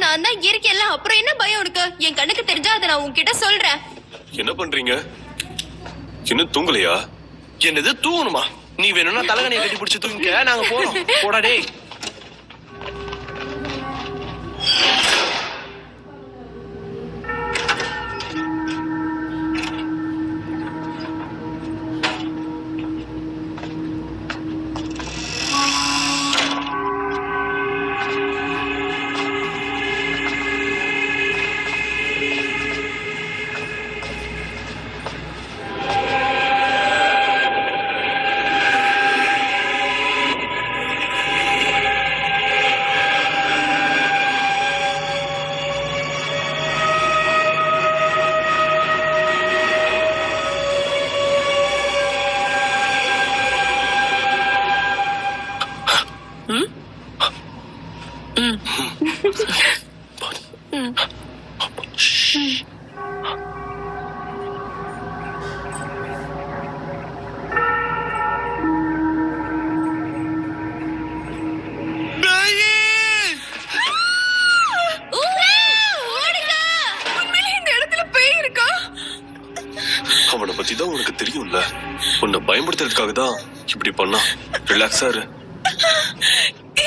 நான் தான் இருக்கேன்ல, அப்புறம் என்ன பயம் உனக்கு? என் கண்ணுக்கு தெரிஞ்சா அதை நான் உன்கிட்ட சொல்றேன். என்ன பண்றீங்க? இன்னும் தூங்கலையா? என்னது தூங்கணுமா? நீ வேணும்னா தலகணையை கட்டி பிடிச்சு தூங்கிக்க, நாங்க போறோம். போடா டேய். அவனை பத்தி தான் உனக்கு தெரியும்ல. உன்னை பயன்படுத்துறதுக்காக தான் இப்படி பண்ணா. ரிலாக்ஸா இரு.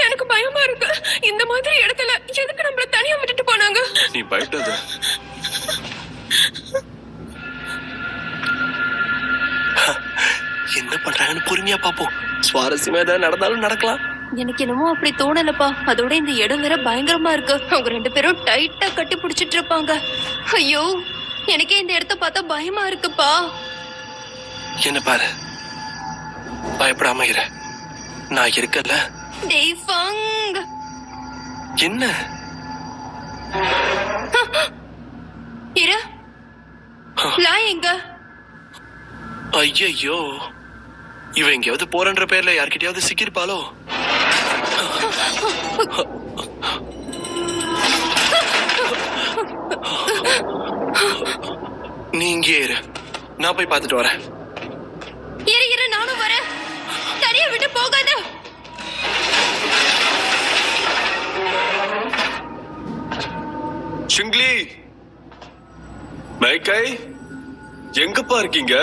எனக்கு பயமா இருக்கு. இந்த மாதிரி இடத்துல எதுக்கு நம்மள தனியா விட்டுட்டு போனாங்க? நீ பயப்படாத. என்ன பண்றாங்கன்னு பொறுமையா பாப்போம். சுவாரஸ்யமா ஏதாவது நடந்தாலும் நடக்கலாம். எனக்கு என்னமோ அப்படி தோணலப்பா. அதோட இந்த இடம் வேற பயங்கரமா இருக்கு. அவங்க 2 பேரும் டைட்டா கட்டி பிடிச்சிட்டு இருப்பாங்க. ஐயோ, எனக்கே இந்த இடத்த பார்த்தா பயமா இருக்குப்பா. என்ன பாரு, பயப்படாம இரு, நான் இருக்கல. டேய் ஃபங், என்ன இரு. லா எங்க? ஐயோ, இவ எங்கேயாவது போறன்ற பேர்ல யார்கிட்டயாவது சிக்கிருப்பாளோ? நீ இங்கே இரு, நான் போய் பார்த்துட்டு வரேன். இரு, நானும் வரேன். தனியா விட்டு போகாத. சிங்லி, மைக்காய், எங்கப்பா இருக்கீங்க?